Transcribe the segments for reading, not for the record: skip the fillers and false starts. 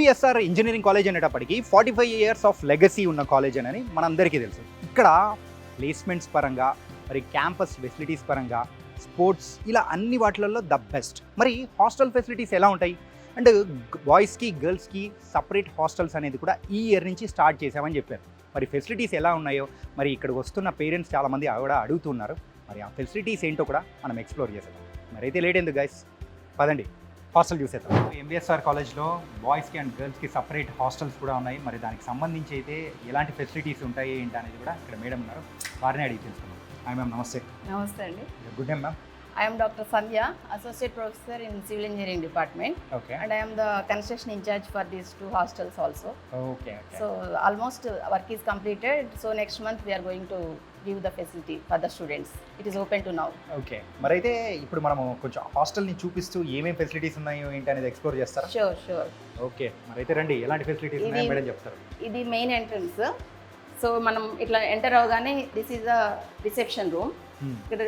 MBSR engineering college అనేటప్పటికి 45 years of legacy ఉన్న college అని మనందరికీ తెలుసు. ఇక్కడ ప్లేస్మెంట్స్ పరంగా, మరి క్యాంపస్ ఫెసిలిటీస్ పరంగా, స్పోర్ట్స్ ఇలా అన్ని వాటిలలో ద బెస్ట్. మరి హాస్టల్ ఫెసిలిటీస్ ఎలా ఉంటాయి అండ్ బాయ్స్కి గర్ల్స్కి సపరేట్ హాస్టల్స్ అనేది కూడా ఈ ఇయర్ నుంచి స్టార్ట్ చేసామని చెప్పారు. మరి ఫెసిలిటీస్ ఎలా ఉన్నాయో మరి ఇక్కడికి వస్తున్న పేరెంట్స్ చాలామంది కూడా అడుగుతున్నారు. మరి ఆ ఫెసిలిటీస్ ఏంటో కూడా మనం ఎక్స్ప్లోర్ చేసేద్దాం. మరి అయితే లేట్ ఎందుకు గైస్, పదండి హాస్టల్ చూసేద్దాం. ఎంబీఎస్ఆర్ కాలేజ్లో బాయ్స్కి అండ్ గర్ల్స్కి సపరేట్ హాస్టల్స్ కూడా ఉన్నాయి. మరి దానికి సంబంధించి అయితే ఎలాంటి ఫెసిలిటీస్ ఉంటాయి ఏంటి అనేది కూడా ఇక్కడ మేడం ఉన్నారు, వారిని అడిగి తెలుసుకున్నాం. హాయ్ మ్యామ్, నమస్తే. నమస్తే అండి. Good day ma'am. I am Dr. Sandhya, Associate Professor in Civil Engineering Department. Okay. And I am the construction in charge for these two hostels also. Okay. So almost work is completed. So next month we are going to give the facility for the students. It is open to now. Okay, మరి అయితే ఇప్పుడు మనము కొంచెం హాస్టల్ని చూపిస్తూ ఏమేమి facilities ఉన్నాయో ఏంటి అనేది ఎక్స్ప్లోర్ చేస్తారా? Sure. ఓకే, మరి అయితే రండి, ఎలాంటి ఫెసిలిటీస్ ఉన్నాయో మేడం చెప్తారు. ఇది మెయిన్ ఎంట్రన్స్. సో మనం ఇట్లా ఎంటర్ అవగానే this is the reception room. ఇక్కడ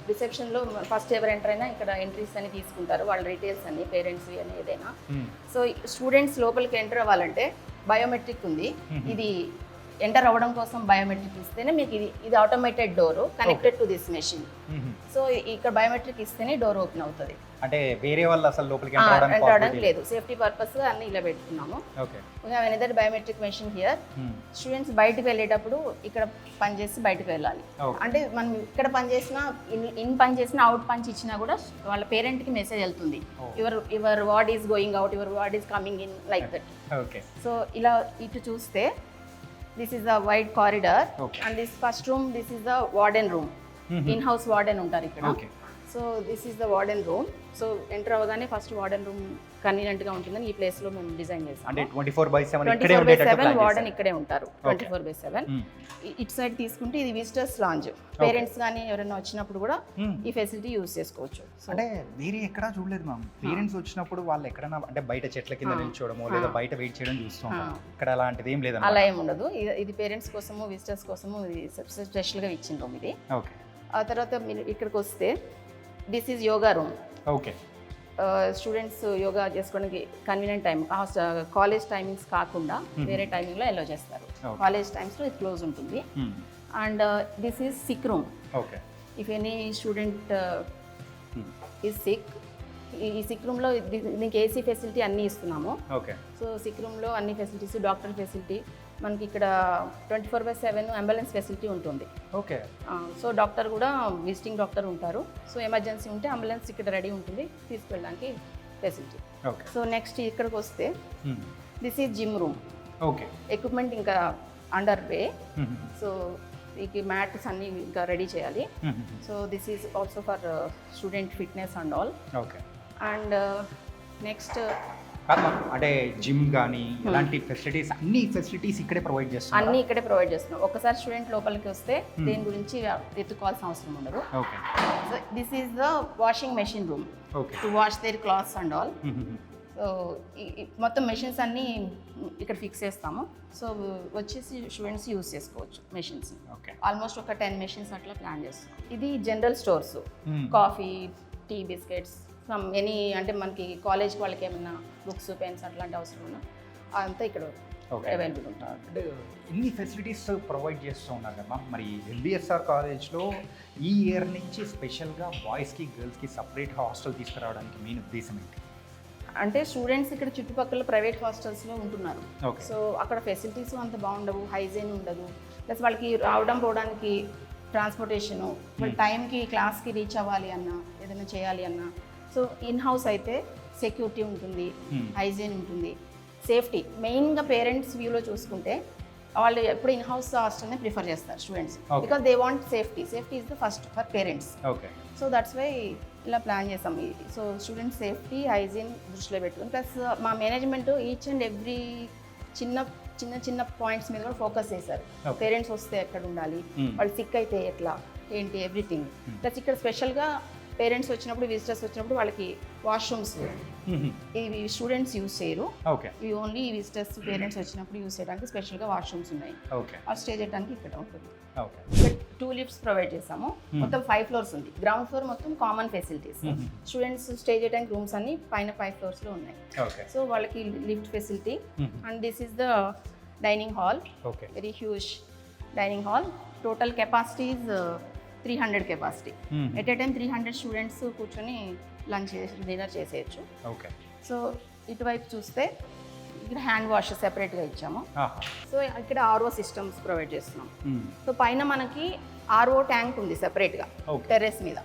రిసెప్షన్లో ఫస్ట్ ఎవరు ఎంటర్ అయినా ఇక్కడ ఎంట్రీస్ అని తీసుకుంటారు, వాళ్ళ డీటెయిల్స్ అని, పేరెంట్స్ అని ఏదైనా. సో స్టూడెంట్స్ లోపలికి ఎంటర్ అవ్వాలంటే బయోమెట్రిక్ ఉంది. ఇది ఎంటర్ అవ్వడం కోసం బయోమెట్రిక్ ఇస్తేనే మీకు ఇది automated door connected to this machine. So ఇక్కడ బయోమెట్రిక్ ఇస్తేనే డోర్ ఓపెన్ అవుతుంది. అంటే వేరే వాళ్ళు అసలు లోపలికి ఎంటర్ అవడానికి లేదు. సేఫ్టీ పర్పస్ గా అన్ని ఇలా పెట్టుకున్నాము. Another biometric machine here. Students బయటకు వెళ్ళేటప్పుడు ఇక్కడ పని చేసి బయటకు వెళ్ళాలి. అంటే మనం ఇక్కడ పని చేసినా, ఇన్ పని చేసినా, అవుట్ పంచ్ ఇచ్చినా కూడా వాళ్ళ పేరెంట్ కి మెసేజ్ వెళ్తుంది, your ward is going out, your ward is coming in, like that. So ఇలా ఇటు చూస్తే this is the wide corridor and this first room, this is the warden room. In house warden ఉంటారు ఇక్కడ. So this is the warden room. So enter అవ్వగానే first warden room convenient గా ఉంటుందని ఈ place లో మేము డిజైన్ చేసాం. అంటే 24/7 వార్డెన్ ఇక్కడే ఉంటారు. 24/7. ఇటు సైడ్ తీసుకుంటే ఇది విజిటర్స్ లాంజ్. పేరెంట్స్ కానీ ఎవరైనా వచ్చినప్పుడు కూడా ఈ ఫెసిలిటీ యూజ్ చేసుకోవచ్చు. అంటే వేరే ఎక్కడా చూడలేదు మ్యామ్. పేరెంట్స్ వచ్చినప్పుడు వాళ్ళు ఎక్కడైనా అంటే బయట చెట్ల కింద నిల్చోవడమో లేదా బయట వెయిట్ చేయడం చూస్తాం. ఇక్కడ అలాంటిది ఏం లేదు, అలా ఏం ఉండదు. ఇది పేరెంట్స్ కోసము, విజిటర్స్ కోసము ఇది స్పెషల్ గా ఇచ్చిన రూమ్ ఇది. ఆ తర్వాత మీరు ఇక్కడికి వస్తే this is yoga room. Okay, students yoga చేసుకోవడానికి కన్వీనియంట్ టైం, కాలేజ్ టైమింగ్స్ కాకుండా వేరే టైమింగ్లో అలో చేస్తారు. కాలేజ్ టైమ్స్లో ఇది క్లోజ్ ఉంటుంది. And this is sick room. Okay, if any student is sick, ఈ సిక్ రూమ్లో దీనికి ఏసీ ఫెసిలిటీ అన్నీ ఇస్తున్నాము. ఓకే, సో సిక్ రూమ్లో అన్ని ఫెసిలిటీస్, డాక్టర్ ఫెసిలిటీ మనకి ఇక్కడ 24/7 అంబులెన్స్ ఫెసిలిటీ ఉంటుంది. ఓకే, సో డాక్టర్ కూడా విజిటింగ్ డాక్టర్ ఉంటారు. సో ఎమర్జెన్సీ ఉంటే అంబులెన్స్ ఇక్కడ రెడీ ఉంటుంది తీసుకెళ్ళడానికి ఫెసిలిటీ. సో నెక్స్ట్ ఇక్కడికి వస్తే this is gym room. Okay, equipment ఇంకా అండర్ వే. సో ఈ మ్యాట్స్ అన్ని ఇంకా రెడీ చేయాలి. So this is also for student fitness and all. Okay, and next అంటే జిమ్ కానీ ఇలాంటి ఫెసిలిటీస్, అన్ని ఫెసిలిటీస్ ఇక్కడే ప్రొవైడ్ చేస్తాం. అన్ని ఇక్కడే ప్రొవైడ్ చేస్తున్నాం. ఒకసారి స్టూడెంట్ లోపలికి వస్తే దేని గురించి ఎత్తుకోవాల్సిన అవసరం ఉండదు. Okay, so this is the washing machine room. Okay, to wash their clothes and all. So మొత్తం మెషిన్స్ అన్నీ ఇక్కడ ఫిక్స్ చేస్తాము. సో వచ్చేసి స్టూడెంట్స్ యూజ్ చేసుకోవచ్చు మెషిన్స్. ఆల్మోస్ట్ ఒక 10 మెషిన్స్ అట్లా ప్లాన్ చేస్తాం. ఇది general stores, coffee, tea, biscuits, from any, అంటే మనకి కాలేజ్ వాళ్ళకి ఏమైనా బుక్స్, పెన్స్ అట్లాంటి అవసరం ఉన్నా అంతా ఇక్కడ అవైలబుల్ ఉంటారు. అంటే ఇన్ని ఫెసిలిటీస్ ప్రొవైడ్ చేస్తూ ఉన్నారు కదా. మరి ఎంబీఎస్ఆర్ కాలేజ్లో ఈ ఇయర్ నుంచి స్పెషల్గా బాయ్స్కి గర్ల్స్కి సపరేట్ హాస్టల్ తీసుకురావడానికి మెయిన్ ఉద్దేశం ఏంటి? అంటే స్టూడెంట్స్ ఇక్కడ చుట్టుపక్కల ప్రైవేట్ హాస్టల్స్లో ఉంటున్నారు. సో అక్కడ ఫెసిలిటీస్ అంత బాగుండవు, హైజీన్ ఉండదు. ప్లస్ వాళ్ళకి రావడం పోవడానికి ట్రాన్స్పోర్టేషను, వాళ్ళ టైంకి క్లాస్కి రీచ్ అవ్వాలి అన్నా, ఏదైనా చేయాలి అన్నా. సో ఇన్ హౌస్ అయితే సెక్యూరిటీ ఉంటుంది, హైజీన్ ఉంటుంది, సేఫ్టీ. మెయిన్గా పేరెంట్స్ వ్యూలో చూసుకుంటే వాళ్ళు ఎప్పుడు ఇన్ హౌస్ హాస్టల్నే ప్రిఫర్ చేస్తారు students, because they want safety. Safety is the first for parents. So that's why ఇలా ప్లాన్ చేస్తాం. సో స్టూడెంట్స్ సేఫ్టీ, హైజీన్ దృష్టిలో పెట్టుకుని, ప్లస్ మా మేనేజ్మెంట్ ఈచ్ అండ్ ఎవ్రీ చిన్న పాయింట్స్ మీద కూడా ఫోకస్ చేశారు. పేరెంట్స్ వస్తే ఎక్కడ ఉండాలి, వాళ్ళు సిక్ అయితే ఎట్లా ఏంటి, ఎవ్రీథింగ్. ప్లస్ ఇక్కడ స్పెషల్గా పేరెంట్స్ వచ్చినప్పుడు, విజిటర్స్ వచ్చినప్పుడు వాళ్ళకి వాష్రూమ్స్ ఇవి స్టూడెంట్స్ యూజ్ చేయరు. ఇవి ఓన్లీ విజిటర్స్, పేరెంట్స్ వచ్చినప్పుడు యూజ్ చేయడానికి స్పెషల్గా వాష్రూమ్స్ ఉన్నాయి. ఆ స్టే చేయడానికి ఇక్కడ ఉంటుంది. 2 లిఫ్ట్స్ ప్రొవైడ్ చేసాము. మొత్తం 5 ఫ్లోర్స్ ఉంది. గ్రౌండ్ ఫ్లోర్ మొత్తం కామన్ ఫెసిలిటీస్. స్టూడెంట్స్ స్టే చేయడానికి రూమ్స్ అన్ని పైన 5 ఫ్లోర్స్లో ఉన్నాయి. సో వాళ్ళకి lift facility. And this is the dining hall. Very huge dining hall. Total capacity is 300 capacity. At a time 300 students కూర్చొని లంచ్ డిన్నర్ చేసేయచ్చు. So ఇటువైపు చూస్తే ఇక్కడ హ్యాండ్ వాష్ సెపరేట్గా ఇచ్చాము. సో ఇక్కడ ఆర్ఓ సిస్టమ్స్ ప్రొవైడ్ చేస్తున్నాం. సో పైన మనకి ఆర్ఓ ట్యాంక్ ఉంది సెపరేట్గా టెర్రస్ మీద,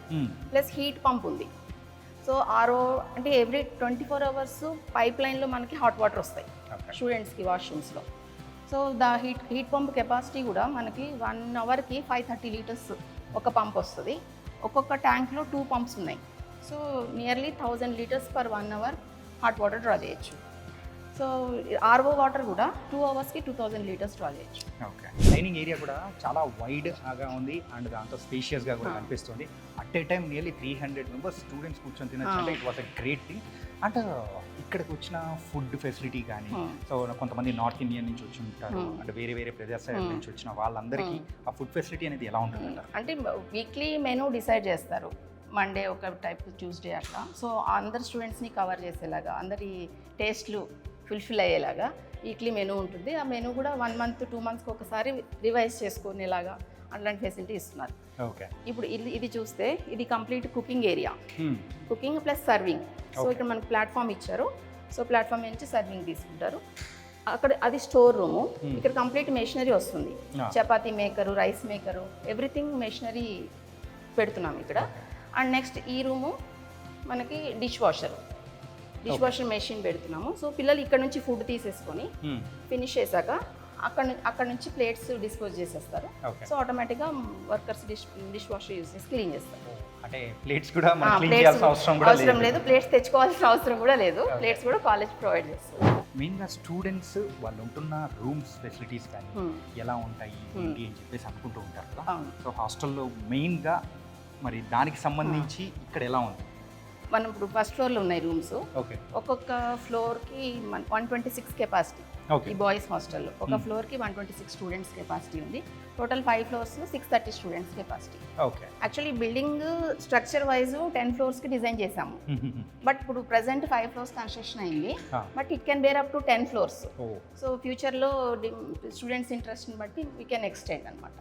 ప్లస్ హీట్ పంప్ ఉంది. సో ఆర్ఓ అంటే ఎవ్రీ 24 అవర్స్ పైప్ లైన్లో మనకి హాట్ వాటర్ వస్తాయి స్టూడెంట్స్కి వాష్రూమ్స్లో. సో హీట్ పంప్ కెపాసిటీ కూడా మనకి 1 అవర్కి 530 లీటర్స్ ఒక పంప్ వస్తుంది. ఒక్కొక్క ట్యాంక్లో 2 పంప్స్ ఉన్నాయి. So nearly 1000 litres per 1 hour hot water draw చేయొచ్చు. సో ఆర్ఓ వాటర్ కూడా 2 అవర్స్కి 2000 లీటర్స్ డ్రా చేయొచ్చు. ఓకే. డైనింగ్ ఏరియా కూడా చాలా వైడ్గా ఉంది అండ్ దాంతో స్పేషియస్గా కూడా కనిపిస్తుంది. At a time nearly 300 members students కూర్చొని తినచ్చు అంటే it was a great thing. అంటే ఇక్కడికి వచ్చిన ఫుడ్ ఫెసిలిటీ కానీ, సో కొంతమంది నార్త్ ఇండియన్ నుంచి వచ్చి ఉంటారు అంటే వేరే వేరే ప్రదేశాల నుంచి వచ్చిన వాళ్ళందరికీ ఆ ఫుడ్ ఫెసిలిటీ అనేది ఎలా ఉంటుందంట? అంటే వీక్లీ మెనూ డిసైడ్ చేస్తారు. మండే ఒక టైప్, ట్యూస్డే అట్లా. సో అందరు స్టూడెంట్స్ని కవర్ చేసేలాగా, అందరి టేస్ట్లు ఫుల్ఫిల్ అయ్యేలాగా వీక్లీ మెనూ ఉంటుంది. ఆ మెనూ కూడా 1 మంత్ 2 మంత్స్కి ఒకసారి రివైజ్ చేసుకునేలాగా అట్లాంటి ఫెసిలిటీ ఇస్తున్నారు. ఓకే. ఇప్పుడు ఇది చూస్తే ఇది complete cooking area. Cooking plus serving. So ఇక్కడ మనకు ప్లాట్ఫామ్ ఇచ్చారు. సో ప్లాట్ఫామ్ నుంచి సర్వింగ్ తీసుకుంటారు. అక్కడ అది స్టోర్ రూము. ఇక్కడ కంప్లీట్ మెషినరీ వస్తుంది. Chapati maker, rice maker, everything machinery పెడుతున్నాం ఇక్కడ. అండ్ నెక్స్ట్ ఈ రూము మనకి డిష్ వాషర్ మెషిన్ పెడుతున్నాము. సో పిల్లలు ఇక్కడ నుంచి ఫుడ్ తీసేసుకొని ఫినిష్ చేశాక అక్కడ నుంచి ప్లేట్స్ డిస్పోజ్ చేసేస్తారు. సో ఆటోమేటిక్గా వర్కర్స్ డిష్ వాషర్ యూస్ చేసి క్లీన్ చేస్తారు. అంటే ప్లేట్స్ కూడా క్లీన్ చేయాల్సిన అవసరం లేదు. ప్లేట్స్ తెచ్చుకోవాల్సిన అవసరం కూడా లేదు. ప్లేట్స్ కూడా కాలేజ్ ప్రొవైడ్ చేస్తారు. మెయిన్గా స్టూడెంట్స్ వాళ్ళు ఉంటున్న రూమ్స్ ఫెసిలిటీస్ కానీ ఎలా ఉంటాయి ఏంటి అని చెప్పేసి అనుకుంటూ ఉంటారు కదా. సో హాస్టల్లో మెయిన్గా మరి దానికి సంబంధించి ఇక్కడ ఎలా ఉంది? మనం ఇప్పుడు ఫస్ట్ ఫ్లోర్లో ఉన్నాయి రూమ్స్. ఒక్కొక్క ఫ్లోర్కి 126 కెపాసిటీ. ఈ బాయ్స్ హాస్టల్లో ఒక ఫ్లోర్కి 126 స్టూడెంట్స్ కెపాసిటీ ఉంది. Total 5 floors 630 students capacity. Actually building structure wise 10 ఫ్లోర్స్కి డిజైన్ చేసాము. బట్ ఇప్పుడు ప్రెసెంట్ 5 ఫ్లోర్స్ కన్స్ట్రక్షన్ అయింది. But it can bear up to 10 floors. So ఫ్యూచర్లో స్టూడెంట్స్ ఇంట్రెస్ట్ని బట్టి వీ కెన్ ఎక్స్టెండ్ అనమాట,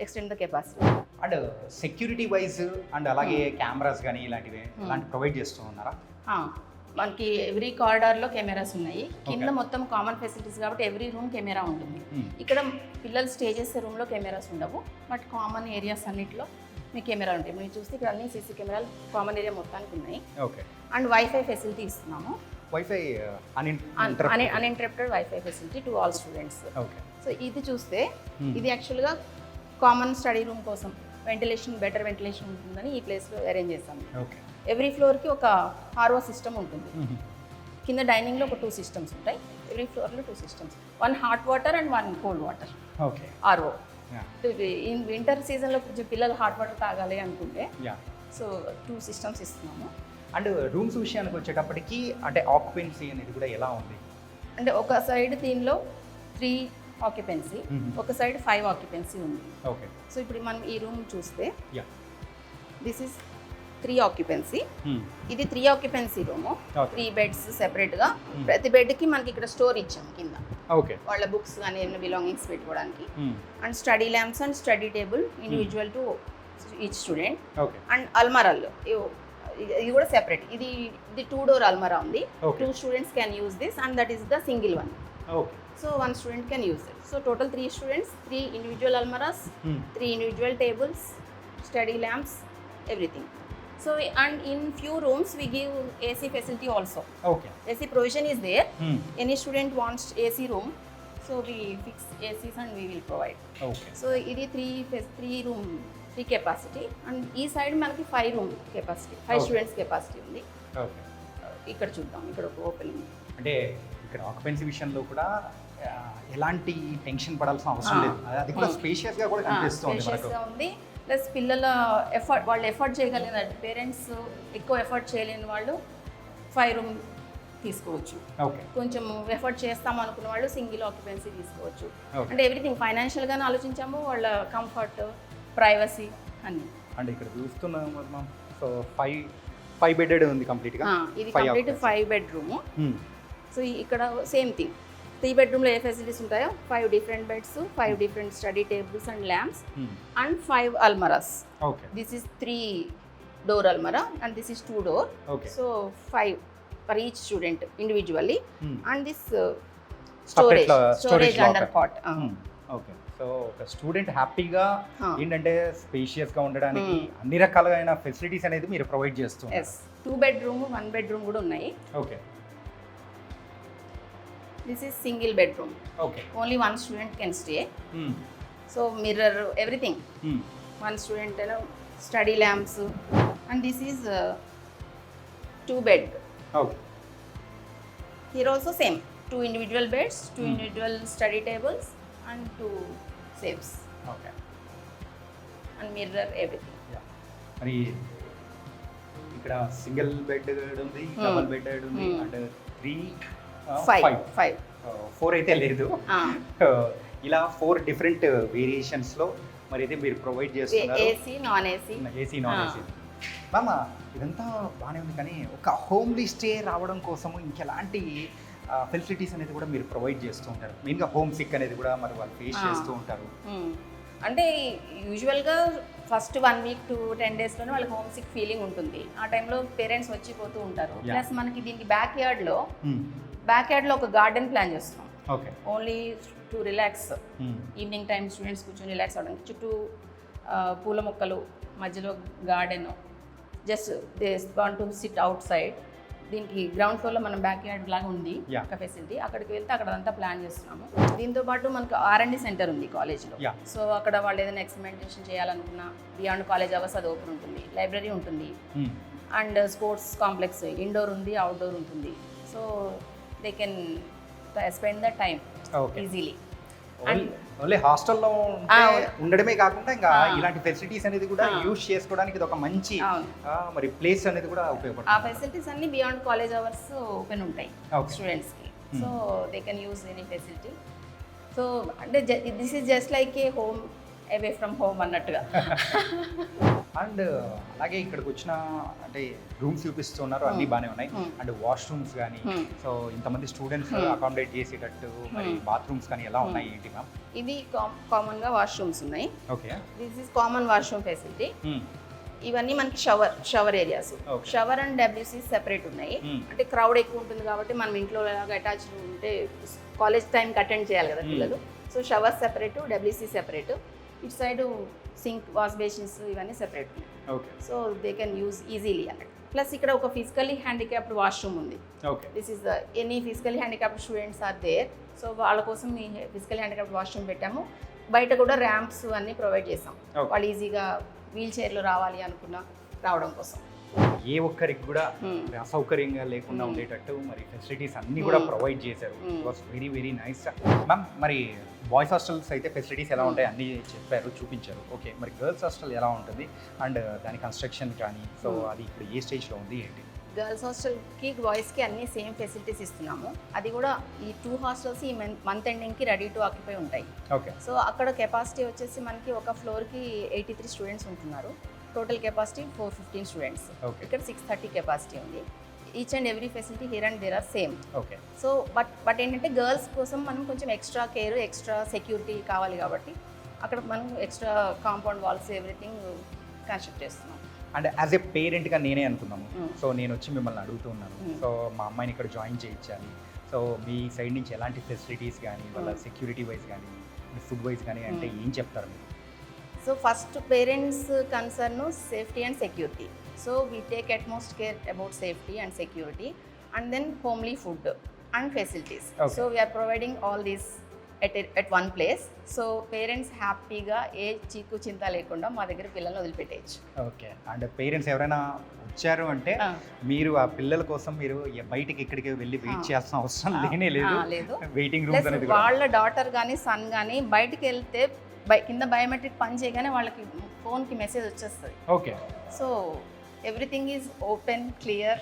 extend the capacity. And security wise and అలాగే cameras కానీ ఇలాంటివి ప్రొవైడ్ చేస్తూ ఉన్నారా? మనకి ఎవ్రీ కారిడార్లో కెమెరాస్ ఉన్నాయి. కింద మొత్తం కామన్ ఫెసిలిటీస్ కాబట్టి ఎవ్రీ రూమ్ కెమెరా ఉంటుంది. ఇక్కడ పిల్లలు స్టే చేసే రూమ్లో కెమెరాస్ ఉండవు. బట్ కామన్ ఏరియాస్ అన్నింటిలో మీకు కెమెరాలు ఉంటాయి. మీరు చూస్తే ఇక్కడ అన్ని సీసీ కెమెరాలు కామన్ ఏరియా మొత్తానికి ఉన్నాయి. అండ్ వైఫై ఫెసిలిటీ ఇస్తున్నాము. Wifi uninterrupted wifi facility to all students. So ఇది చూస్తే ఇది యాక్చువల్గా కామన్ స్టడీ రూమ్ కోసం బెటర్ వెంటిలేషన్ ఉంటుందని ఈ ప్లేస్లో అరేంజ్ చేస్తాము. ఎవ్రీ ఫ్లోర్కి ఒక ఆర్ఓ సిస్టమ్ ఉంటుంది. కింద డైనింగ్లో ఒక 2 సిస్టమ్స్ ఉంటాయి. ఎవ్రీ ఫ్లోర్లో 2 systems, 1 hot water and 1 cold water RO. In winter సీజన్లో కొంచెం పిల్లలు హాట్ వాటర్ తాగాలి అనుకుంటే సో 2 సిస్టమ్స్ ఇస్తున్నాము. అండ్ రూమ్స్ విషయానికి వచ్చేటప్పటికి అంటే ఆక్యుపెన్సీ అనేది కూడా ఎలా ఉంది? అంటే ఒక సైడ్ దీనిలో 3 ఆక్యుపెన్సీ, ఒక సైడ్ 5 ఆక్యుపెన్సీ ఉంది. సో ఇప్పుడు మనం ఈ రూమ్ చూస్తే దిస్ ఈస్ 3 ఆక్యుపెన్సీ. ఇది 3 ఆక్యుపెన్సీ రూము. 3 బెడ్స్ సెపరేట్గా. ప్రతి బెడ్కి మనకి ఇక్కడ స్టోర్ ఇచ్చాము కింద వాళ్ళ బుక్స్ కానీ ఏమైనా బిలాంగింగ్స్ పెట్టుకోవడానికి. And study lamps and study table individual to each student. And అల్మారాలు ఇది కూడా సెపరేట్. ఇది 2 డోర్ అల్మారా ఉంది. 2 students can use this and that is the single one. So 1 student can use it. So total 3 students, 3 individual almaras, 3 individual tables, study lamps, everything. So and in few rooms we give AC facility also. AC provision is there. Any student wants AC room, so we fix ACs and we will provide. So ఇది 3 room 3 capacity and ఈ side మనకి 5 room capacity, 5 students capacity ఉంది. ఇక్కడ చూద్దాం, ఇక్కడ ఒక opening. అంటే ఇక్కడ ఆక్యుపెన్సీ విషయంలో కూడా ఎలాంటి టెన్షన్ పడాల్సిన అవసరం లేదు. అది కూడా స్పేషియస్గా కూడా కనిపిస్తుంది మనకు. ప్లస్ పిల్లల వాళ్ళు ఎఫర్ట్ చేయగలిగిన పేరెంట్స్ ఎక్కువ ఎఫర్ట్ చేయలేని వాళ్ళు 5 రూమ్ తీసుకోవచ్చు. కొంచెం ఎఫర్ట్ చేస్తాం అనుకున్న వాళ్ళు సింగిల్ ఆక్యుపెన్సీ తీసుకోవచ్చు. అంటే ఎవ్రీథింగ్ ఫైనాన్షియల్గానే ఆలోచించాము. వాళ్ళ కంఫర్ట్ ప్రైవసీ అన్నీ. అండ్ ఇక్కడ చూస్తున్నాం మ్యామ్, సో ఫైవ్ బెడెడ్ ఉంది కంప్లీట్గా. ఇది కంప్లీట్ 5 బెడ్రూమ్. సో ఇక్కడ సేమ్ థింగ్, 3 బెడ్రూమ్లో ఏ ఫెసిలిటీస్ ఉంటాయో 5 different beds, 5 different study tables and lamps and 5 almirahs. Okay, this is 3 door almirah and this is 2 door. Okay. So 5 for each student individually and this Separate storage locker. under cot. Okay, so ఒక student హ్యాపీగా Huh. ఏంటంటే స్పేషియస్గా ఉండడానికి అన్ని రకాలైన facilities అనేది మీరు provide చేస్తున్నారు. Yes, 2 bedroom 1 bedroom కూడా ఉన్నాయి. Okay, This is single bedroom. Okay. Only one student can stay. So mirror, everything. One student, study lamps, and this is 2 bed. Okay, Here also same, 2 individual beds, 2 individual study tables and 2 safes okay. and mirror, everything. మరి ఇక్కడ single bed ఉంది, double bed ఉంది, and 3 5. 4 అయితే లేదు. ఇలా 4 different వేరియేషన్స్లో మరి అయితే మీరు ప్రొవైడ్ చేస్తున్నారు. AC, non-AC. AC, non AC. మామ ఇదంతా బాగానే ఉంది, కానీ ఒక హోమ్లీ స్టే రావడం కోసము ఇంకెలాంటి ఫెసిలిటీస్ అనేది కూడా మీరు ప్రొవైడ్ చేస్తూ ఉంటారు? మెయిన్గా హోమ్ సిక్ అనేది కూడా మరి వాళ్ళు ఫేస్ చేస్తూ ఉంటారు. అంటే యూజువల్గా ఫస్ట్ 1 week to 10 daysలోనే వాళ్ళకి హోమ్ సిక్ ఫీలింగ్ ఉంటుంది. ఆ టైంలో పేరెంట్స్ వచ్చిపోతూ ఉంటారు. ప్లస్ మనకి దీనికి బ్యాక్ యార్డ్లో ఒక గార్డెన్ ప్లాన్ చేస్తున్నాం. Okay, only to relax. Evening time students కూర్చొని రిలాక్స్ అవ్వడానికి చుట్టూ పూల మొక్కలు, మధ్యలో garden, just they want to SIT out side. దీనికి గ్రౌండ్ ఫ్లోర్లో మనం బ్యాక్ యార్డ్ లాగా ఉంది ఒక ఫెసిలిటీ. అక్కడికి వెళ్తే అక్కడ అంతా ప్లాన్ చేస్తున్నాము. దీంతో పాటు మనకు R&D సెంటర్ ఉంది కాలేజ్లో. సో అక్కడ వాళ్ళు ఏదైనా ఎక్స్పెరిమెంటేషన్ చేయాలనుకున్నా బియాండ్ కాలేజ్ అవర్స్ అది ఓపెన్ ఉంటుంది. లైబ్రరీ ఉంటుంది అండ్ స్పోర్ట్స్ కాంప్లెక్స్ ఇండోర్ ఉంది, అవుట్డోర్ ఉంటుంది. So they can spend the time easily. Only హాస్టల్లో ఉండడమే కాకుండా ఇంకా ఇలాంటి ఫెసిలిటీస్ అనేది కూడా యూజ్ చేసుకోవడానికి ఇది ఒక మంచి మరి ప్లేస్ అనేది కూడా ఉపయోగపడుతుంది. ఆ ఫెసిలిటీస్ అన్ని బియాండ్ కాలేజ్ అవర్స్ ఓపెన్ ఉంటాయి స్టూడెంట్స్కి. So they can use any facility. So అంటే this is just like a home away from home అన్నట్టుగా. అండ్ అలాగే ఇక్కడికి వచ్చిన అంటే రూమ్స్ చూపిస్తున్నారు, అన్నీ బాగానే ఉన్నాయి. అండ్ వాష్రూమ్స్ కానీ, సో ఇంతమంది స్టూడెంట్స్ అకామిడేట్ చేసేటట్టు మరి బాత్రూమ్స్ కానీ ఎలా ఉన్నాయి ఏంటి మ్యామ్? ఇది కామన్గా వాష్రూమ్స్ ఉన్నాయి. Okay, this is common washroom facility. ఇవన్నీ మనకి shower areas. Shower and WC separate ఉన్నాయి. అంటే క్రౌడ్ ఎక్కువ ఉంటుంది కాబట్టి మనం ఇంట్లో అటాచ్ ఉంటే కాలేజ్ టైంకి అటెండ్ చేయాలి కదా పిల్లలు. So shower separate, WC separate. ఇటు సైడ్ సింక్, వాష్ బేసిన్స్ ఇవన్నీ సెపరేట్ ఉన్నాయి. So they can use easily అన్నట్టు. ప్లస్ ఇక్కడ ఒక ఫిజికల్లీ హ్యాండిక్యాప్డ్ వాష్రూమ్ ఉంది. This is any physically handicapped students are there. So వాళ్ళ కోసం ఈ ఫిజికల్లీ హ్యాండిక్యాప్డ్ వాష్రూమ్ పెట్టాము. బయట కూడా ర్యాంప్స్ అన్నీ ప్రొవైడ్ చేసాం, వాళ్ళు ఈజీగా వీల్ చైర్లో రావాలి అనుకున్నా రావడం కోసం. ఏ ఒక్కరికి కూడా అసౌకర్యంగా లేకుండా ఉండేటట్టు మరి ఫెసిలిటీస్ అన్నీ కూడా ప్రొవైడ్ చేశారు. It was very very nice ma'am. మరి బాయ్స్ హాస్టల్స్ అయితే ఫెసిలిటీస్ ఎలా ఉంటాయి అన్నీ చెప్పారు, చూపించారు. ఓకే, మరి గర్ల్స్ హాస్టల్ ఎలా ఉంటుంది అండ్ దాని కన్స్ట్రక్షన్ కానీ, సో అది ఇప్పుడు ఏ స్టేజ్లో ఉంది ఏంటి? గర్ల్స్ హాస్టల్కి బాయ్స్కి అన్ని సేమ్ ఫెసిలిటీస్ ఇస్తున్నాము. అది కూడా ఈ 2 హాస్టల్స్ ఈ మంత్ ఎండింగ్కి రెడీ టు ఆక్యుపై ఉంటాయి. ఓకే, సో అక్కడ కెపాసిటీ వచ్చేసి మనకి ఒక ఫ్లోర్కి 83 స్టూడెంట్స్ ఉంటున్నారు. Total capacity 415 students. ఇక్కడ 630 కెపాసిటీ ఉంది. Each and every facility here and there are same. Okay, so but ఏంటంటే గర్ల్స్ కోసం మనం కొంచెం ఎక్స్ట్రా కేర్, ఎక్స్ట్రా సెక్యూరిటీ కావాలి కాబట్టి అక్కడ మనం extra compound walls everything construct చేస్తున్నాం. అండ్ యాజ్ ఏ పేరెంట్గా నేనే అనుకున్నాము. సో నేను వచ్చి మిమ్మల్ని అడుగుతున్నాను, సో మా అమ్మాయిని ఇక్కడ జాయిన్ చేయించాలి. సో మీ సైడ్ నుంచి ఎలాంటి ఫెసిలిటీస్ కానీ, వాళ్ళ సెక్యూరిటీ వైజ్ కానీ, ఫుడ్ వైజ్ కానీ అంటే ఏం చెప్తారు మీరు? So first parents concern safety and security. So we take utmost care about safety and security and then homely food and facilities. So we are providing all these at one place. So parents హ్యాపీగా ఏ చీకు చింత లేకుండా మా దగ్గర పిల్లల్ని వదిలిపెట్టేయచ్చు. Okay, and parents ఎవరైనా వచ్చారు అంటే మీరు ఆ పిల్లల కోసం మీరు బయటికి ఇక్కడికి వెళ్ళి వెయిట్ చేయాల్సిన అవసరం లేనే లేదు. వెయిటింగ్ రూమ్స్ అనేది వాళ్ళ డాటర్ కానీ సన్ కానీ బయటికి వెళ్తే కింద బయోమెట్రిక్ పని చేయగానే వాళ్ళకి ఫోన్కి మెసేజ్ వచ్చేస్తుంది. Okay, so everything is open clear.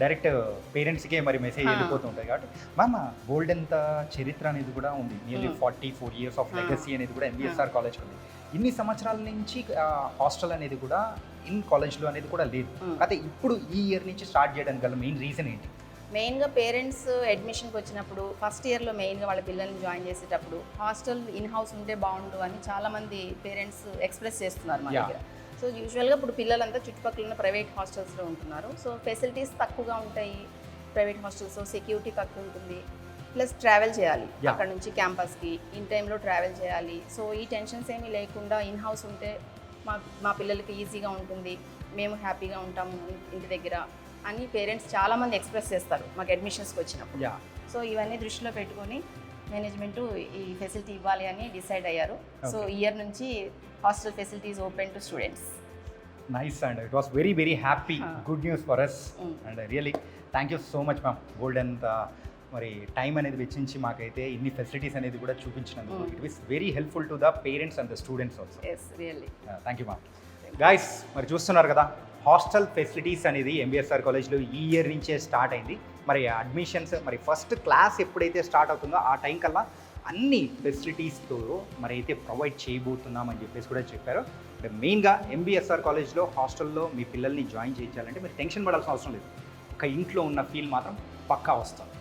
Direct పేరెంట్స్కే మరి మెసేజ్ వెళ్ళిపోతుంటుంది కాబట్టి మ్యామ్ గోల్డెన్ చరిత్ర అనేది కూడా ఉంది. నియర్లీ 44 years ఆఫ్ లెగసీ అనేది కూడా MBSR కాలేజ్ ఉంది. ఇన్ని సంవత్సరాల నుంచి హాస్టల్ అనేది కూడా ఇన్ కాలేజ్లో అనేది కూడా లేదు. అయితే ఇప్పుడు ఈ ఇయర్ నుంచి స్టార్ట్ చేయడానికి గల మెయిన్ రీజన్ ఏంటి? మెయిన్గా పేరెంట్స్ అడ్మిషన్కి వచ్చినప్పుడు ఫస్ట్ ఇయర్లో మెయిన్గా వాళ్ళ పిల్లల్ని జాయిన్ చేసేటప్పుడు హాస్టల్ ఇన్ హౌస్ ఉంటే బాగుండు అని చాలామంది పేరెంట్స్ ఎక్స్ప్రెస్ చేస్తున్నారు మా దగ్గర. సో యూజువల్గా ఇప్పుడు పిల్లలంతా చుట్టుపక్కల ఉన్న ప్రైవేట్ హాస్టల్స్లో ఉంటున్నారు. సో ఫెసిలిటీస్ తక్కువగా ఉంటాయి ప్రైవేట్ హాస్టల్స్, సెక్యూరిటీ తక్కువ ఉంటుంది, ప్లస్ ట్రావెల్ చేయాలి అక్కడ నుంచి క్యాంపస్కి, ఇన్ టైంలో ట్రావెల్ చేయాలి. సో ఈ టెన్షన్స్ ఏమీ లేకుండా ఇన్ హౌస్ ఉంటే మా పిల్లలకి ఈజీగా ఉంటుంది, మేము హ్యాపీగా ఉంటాము ఇంటి దగ్గర అని పేరెంట్స్ చాలామంది ఎక్స్ప్రెస్ చేస్తారు మాకు అడ్మిషన్స్కి వచ్చినప్పుడు. సో ఇవన్నీ దృష్టిలో పెట్టుకొని మేనేజ్మెంటు ఈ ఫెసిలిటీ ఇవ్వాలి అని డిసైడ్ అయ్యారు. సో ఇయర్ నుంచి hostel facilities open to students. Nice and it was very very happy good news for us and really thank you so much ma'am. Golden మరి టైం అనేది వెచ్చించి మాకైతే ఇన్ని ఫెసిలిటీస్ అనేది కూడా చూపించినందుకు it is very helpful to the parents and the students also. Thank you ma'am. Guys మరి చూస్తున్నారు కదా, హాస్టల్ ఫెసిలిటీస్ అనేది ఎంబీఎస్ఆర్ కాలేజ్లో ఈ ఇయర్ నుంచే స్టార్ట్ అయింది. మరి అడ్మిషన్స్ మరి ఫస్ట్ క్లాస్ ఎప్పుడైతే స్టార్ట్ అవుతుందో ఆ టైం కల్లా అన్ని ఫెసిలిటీస్తో మరి అయితే ప్రొవైడ్ చేయబోతున్నామని చెప్పేసి కూడా చెప్పారు. మెయిన్గా ఎంబీఎస్ఆర్ కాలేజ్లో హాస్టల్లో మీ పిల్లల్ని జాయిన్ చేయించాలంటే మీరు టెన్షన్ పడాల్సిన అవసరం లేదు. ఒక ఇంట్లో ఉన్న ఫీల్ మాత్రం పక్కా వస్తుంది.